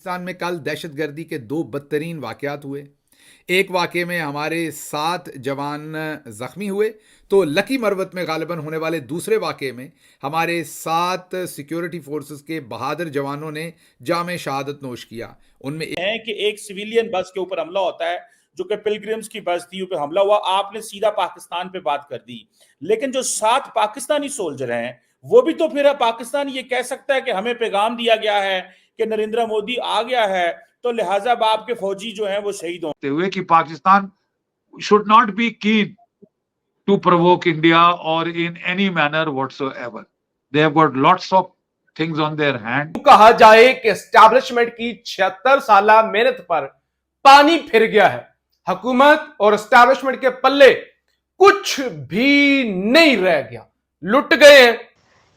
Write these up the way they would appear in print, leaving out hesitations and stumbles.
पाकिस्तान में कल दहशतगर्दी के दो बदतरीन वाकयात हुए। एक वाक़े में हमारे 7 जवान ज़ख्मी हुए, तो लकी मरवत में गालिबन होने वाले दूसरे वाक़े में हमारे 7 सिक्योरिटी फोर्सेस के बहादुर जवानों ने जाम शहादत नोश किया। उनमें है कि एक सिविलियन बस के ऊपर हमला होता है, जो कि पिलग्रिम्स की बस थी, ऊपर हमला हुआ, आपने सीधा पाकिस्तान पे बात कर दी। लेकिन जो 7 पाकिस्तानी सोल्जर हैं, वो भी तो फिर पाकिस्तान ये कह सकता है कि हमें पैगाम दिया गया है कि नरेंद्र मोदी आ गया है, तो लिहाजा आपके फौजी जो हैं वो शहीद होते हुए कि Pakistan should not be keen to provoke India or in any manner whatsoever. They have got lots of things on their hand. कहा जाए कि एस्टैब्लिशमेंट की 76 साल मेहनत पर पानी फिर गया है। हुकूमत और एस्टैब्लिशमेंट के पल्ले कुछ भी नहीं रह गया, लुट गए हैं।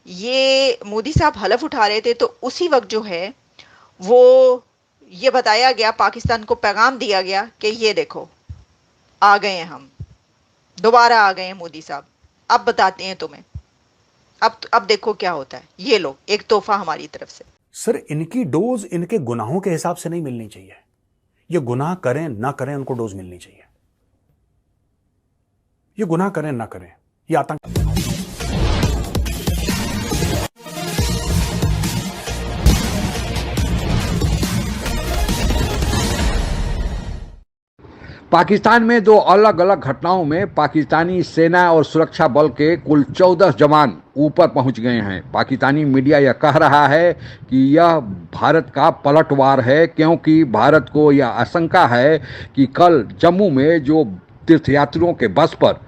ये मोदी साहब हलफ उठा रहे थे, तो उसी वक्त जो है वो ये बताया गया, पाकिस्तान को पैगाम दिया गया कि ये देखो आ गए हैं, हम दोबारा आ गए हैं मोदी साहब, अब बताते हैं तुम्हें, अब देखो क्या होता है, ये लो एक तोहफा हमारी तरफ से। सर, इनकी डोज इनके गुनाहों के हिसाब से नहीं मिलनी चाहिए। ये गुनाह करें ना करें, उनको डोज मिलनी चाहिए। ये गुनाह करें ना करें, ये आतंक। पाकिस्तान में दो अलग अलग घटनाओं में पाकिस्तानी सेना और सुरक्षा बल के कुल 14 जवान ऊपर पहुंच गए हैं। पाकिस्तानी मीडिया यह कह रहा है कि यह भारत का पलटवार है, क्योंकि भारत को यह आशंका है कि कल जम्मू में जो तीर्थयात्रियों के बस पर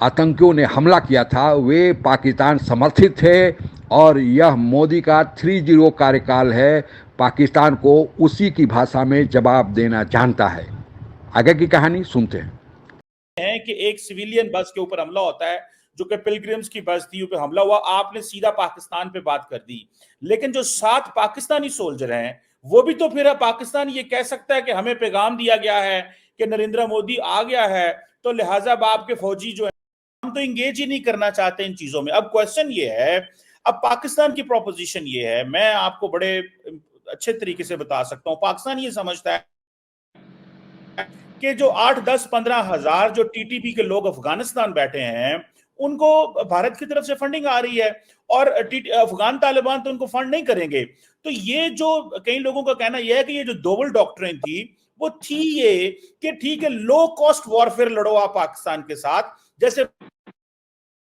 आतंकियों ने हमला किया था वे पाकिस्तान समर्थित थे और यह मोदी का 3-0 कार्यकाल है। पाकिस्तान को उसी की भाषा में जवाब देना जानता है। आगे की कहानी सुनते हैं कि एक सिविलियन बस के ऊपर हमला होता है, जो कि पिलग्रिम्स की बस थी, ऊपर हमला हुआ, आपने सीधा पाकिस्तान पे बात कर दी। लेकिन जो 7 पाकिस्तानी सोल्जर हैं, वो भी तो फिर पाकिस्तान ये कह सकता है कि हमें पैगाम दिया गया है कि नरेंद्र मोदी आ गया है, तो लिहाजा आपके फौजी जो है, हम तो इंगेज ही नहीं करना चाहते इन चीजों में। अब क्वेश्चन ये है, अब पाकिस्तान की प्रोपोजिशन ये है, मैं आपको बड़े अच्छे तरीके से बता सकता हूं। पाकिस्तान ये समझता है कि जो 8, 10, 15 हजार जो टीटीपी के लोग अफगानिस्तान बैठे हैं, उनको भारत की तरफ से फंडिंग आ रही है और अफगान तालिबान तो उनको फंड नहीं करेंगे। तो ये जो कई लोगों का कहना यह है कि ये जो डबल डॉक्ट्रिन थी वो थी ये कि ठीक है, लो कॉस्ट वॉरफेयर लड़ो आप पाकिस्तान के साथ, जैसे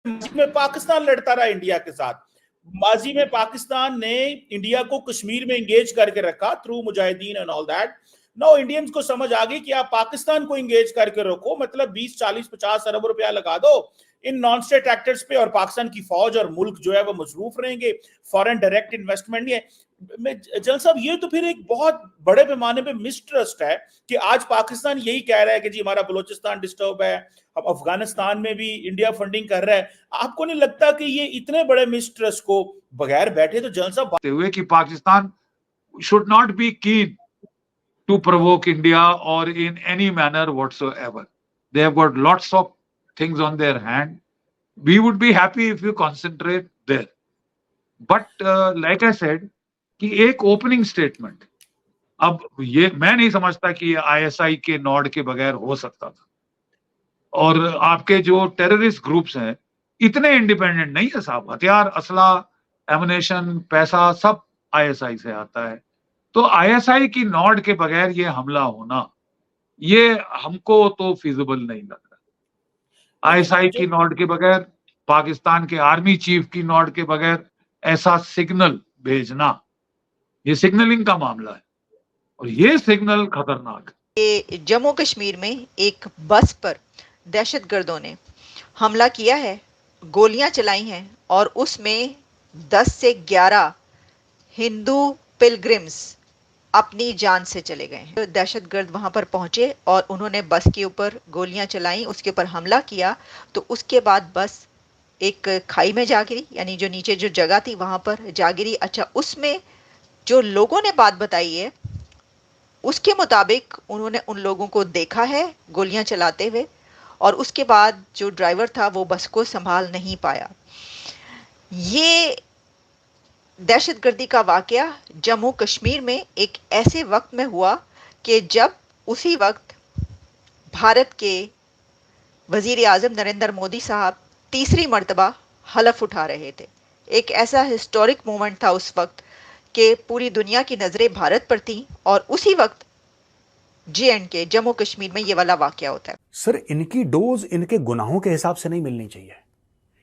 में पाकिस्तान लड़ता रहा इंडिया के साथ। माजी में पाकिस्तान ने इंडिया को कश्मीर में एंगेज करके रखा थ्रू मुजाहिदीन and all that. No, Indians को समझ आ गई कि आप पाकिस्तान को एंगेज करके रखो, मतलब 20, 40, 50 अरब रुपया लगा दो इन नॉन स्टेट एक्टर्स पे और पाकिस्तान की फौज और मुल्क जो है वो मसरूफ रहेंगे, फॉरेन डायरेक्ट इन्वेस्टमेंट नहीं है। जल साहब, ये तो फिर एक बहुत बड़े पैमाने पे मिसट्रस्ट है कि आज पाकिस्तान यही कह रहा है कि जी हमारा बलूचिस्तान डिस्टर्ब है, अब अफगानिस्तान में भी इंडिया फंडिंग कर रहा है। आपको नहीं लगता कि ये इतने बड़े मिसट्रस्ट को बगैर बैठे तो जल साहब हुए कि Pakistan should not be keen to provoke India or in any manner whatsoever. They have got lots of things on their hand. We would be happy if you concentrate there. But like I said, कि एक opening statement, अब ये मैं नहीं समझता कि ISI के Nord के बगैर हो सकता था। और आपके जो टेररिस्ट ग्रुप्स हैं इतने इंडिपेंडेंट नहीं है साहब, हथियार, असला, एमुनेशन, पैसा सब आईएसआई से आता है। तो आईएसआई की नॉड के बगैर ये हमला होना, ये हमको तो फिजिबल नहीं लग रहा। आईएसआई की नॉड के बगैर, पाकिस्तान के आर्मी चीफ की नॉड के बगैर ऐसा सिग्नल भेजना, ये सिग्नलिंग का मामला है और ये सिग्नल खतरनाक है। जम्मू कश्मीर में एक बस पर दहशतगर्दों ने हमला किया है, गोलियां चलाई हैं और उसमें 10 से 11 हिंदू पिलग्रिम्स अपनी जान से चले गए हैं। दहशतगर्द वहां पर पहुंचे और उन्होंने बस के ऊपर गोलियां चलाई, उसके ऊपर हमला किया, तो उसके बाद बस एक खाई में जा गिरी, यानी जो नीचे जो जगह थी वहां पर जा गिरी। अच्छा, उसमें जो लोगों ने बात बताई है उसके मुताबिक उन्होंने उन लोगों को देखा है गोलियां चलाते हुए, और उसके बाद जो ड्राइवर था वो बस को संभाल नहीं पाया। ये दहशतगर्दी का वाकया जम्मू कश्मीर में एक ऐसे वक्त में हुआ कि जब उसी वक्त भारत के वजीर आज़म नरेंद्र मोदी साहब तीसरी मर्तबा हलफ उठा रहे थे। एक ऐसा हिस्टोरिक मोमेंट था उस वक्त कि पूरी दुनिया की नज़रें भारत पर थीं और उसी वक्त J&K जम्मू कश्मीर में ये वाला वाकया होता है। सर, इनकी डोज इनके गुनाहों के हिसाब से नहीं मिलनी चाहिए।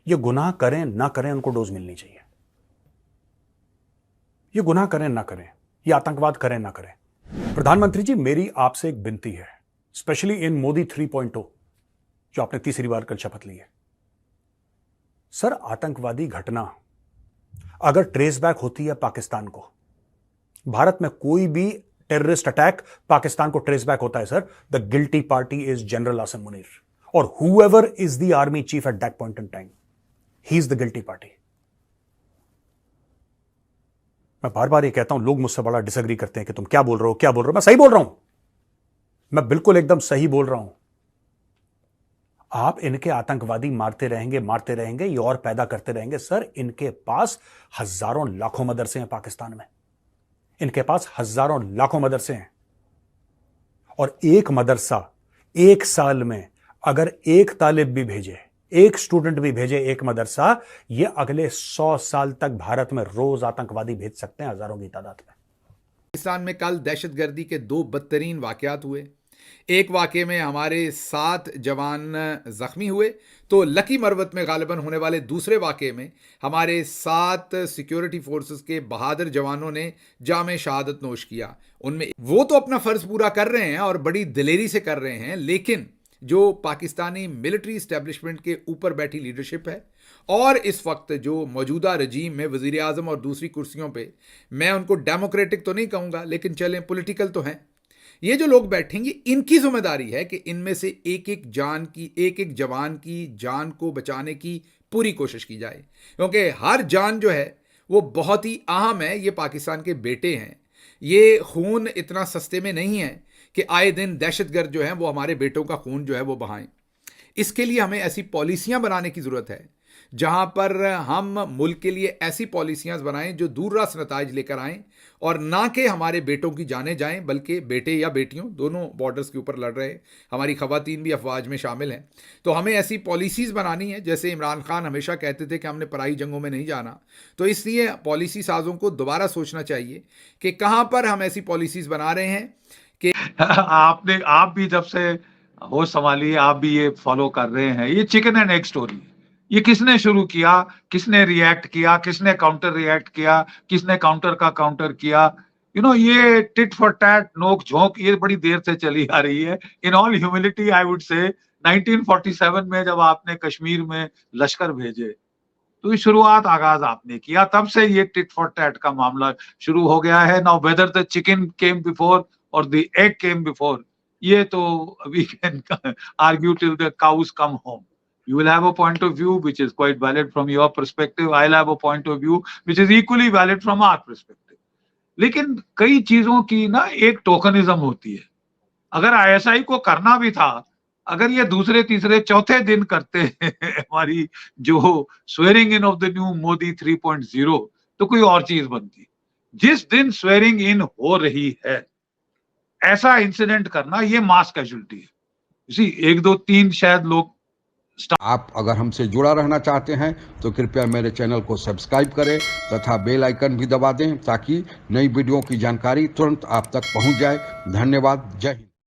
ये गुनाह करें ना करें, उनको डोज मिलनी चाहिए। ये गुनाह करें ना करें, ये आतंकवाद करें ना करें। प्रधानमंत्री जी, मेरी आपसे एक विनती है, स्पेशली इन मोदी 3.0 जो आपने तीसरी बार कल शपथ ली है। सर, आतंकवादी घटना अगर ट्रेस बैक होती है पाकिस्तान को, भारत में कोई भी टेररिस्ट अटैक पाकिस्तान को ट्रेस बैक होता है sir, the guilty party is general Asim Munir और whoever is the army chief at that point in time, he is the guilty party. मैं बार बार ये कहता हूं, लोग मुझसे बड़ा डिसएग्री करते हैं कि तुम क्या बोल रहे हो, क्या बोल रहे हो। मैं सही बोल रहा हूं, मैं बिल्कुल एकदम सही बोल रहा हूं। आप इनके आतंकवादी मारते रहेंगे, ये और पैदा करते रहेंगे। सर, इनके पास हजारों लाखों मदरसे हैं पाकिस्तान में, इनके पास हजारों लाखों मदरसे हैं और एक मदरसा एक साल में अगर एक तालिब भी भेजे, एक स्टूडेंट भी भेजे एक मदरसा, ये अगले 100 साल तक भारत में रोज आतंकवादी भेज सकते हैं हजारों की तादाद में। पाकिस्तान में कल दहशतगर्दी के 2 बदतरीन वाकयात हुए। एक वाकये में हमारे 7 जवान जख्मी हुए, तो लकी मरवत में गालिबन होने वाले दूसरे वाकये में हमारे 7 सिक्योरिटी फोर्सेस के बहादुर जवानों ने जामे शहादत नोश किया। उनमें वो तो अपना फ़र्ज़ पूरा कर रहे हैं और बड़ी दिलेरी से कर रहे हैं, लेकिन जो पाकिस्तानी मिलिट्री इस्टेब्लिशमेंट के ऊपर बैठी लीडरशिप है और इस वक्त जो मौजूदा रजीम में वज़ीर आज़म और दूसरी कुर्सियों पे, मैं उनको डेमोक्रेटिक तो नहीं कहूँगा, लेकिन चलें पॉलिटिकल तो हैं, ये जो लोग बैठेंगे इनकी जिम्मेदारी है कि इनमें से एक एक जवान की जान को बचाने की पूरी कोशिश की जाए, क्योंकि हर जान जो है वो बहुत ही अहम है। ये पाकिस्तान के बेटे हैं, ये खून इतना सस्ते में नहीं है कि आए दिन दहशतगर्द जो हैं वो हमारे बेटों का खून जो है वो बहाएं। इसके लिए हमें ऐसी पॉलिसियां बनाने की ज़रूरत है जहां पर हम मुल्क के लिए ऐसी पॉलिसियां बनाएं जो दूररास नताइज लेकर आएं और ना कि हमारे बेटों की जाने जाएं, बल्कि बेटे या बेटियों दोनों बॉर्डर्स के ऊपर लड़ रहे हैं। हमारी ख़वातीन भी अफवाज में शामिल हैं, तो हमें ऐसी पॉलिसीज़ बनानी है। जैसे इमरान खान हमेशा कहते थे कि हमने पराई जंगों में नहीं जाना, तो इसलिए पॉलिसी साजों को दोबारा सोचना चाहिए कि कहाँ पर हम ऐसी पॉलिसीज़ बना रहे हैं कि आप भी जब से होश संभाली, आप भी ये फॉलो कर रहे हैं। ये चिकन एंड एग स्टोरी, ये किसने शुरू किया, किसने रिएक्ट किया, किसने काउंटर रिएक्ट किया, किसने काउंटर का काउंटर किया। ये टिट फॉर टैट, नोक झोंक, ये बड़ी देर से चली आ रही है। In all humility I would say 1947 में जब आपने कश्मीर में लश्कर भेजे, तो ये शुरुआत आगाज आपने किया, तब से ये टिट फॉर टैट का मामला शुरू हो गया है। Now whether the chicken came before और द एग केम बिफोर, ये तो we can argue till the cows come home. You will have a point of view which is quite valid from your perspective. I'll have a point of view which is equally valid from our perspective. लेकिन कई चीजों की ना एक tokenism होती है। अगर ISI को करना भी था, अगर ये दूसरे तीसरे चौथे दिन करते हमारी जो swearing in of the new Modi 3.0, तो कोई और चीज बनती। जिस दिन स्वेरिंग इन हो रही है, ऐसा इंसिडेंट करना ये मास कैजुअलिटी है। इसी 1 2 3 शायद लोग। आप अगर हमसे जुड़ा रहना चाहते हैं तो कृपया मेरे चैनल को सब्सक्राइब करें तथा बेल आइकन भी दबा दें ताकि नई वीडियो की जानकारी तुरंत आप तक पहुंच जाए। धन्यवाद। जय हिंद।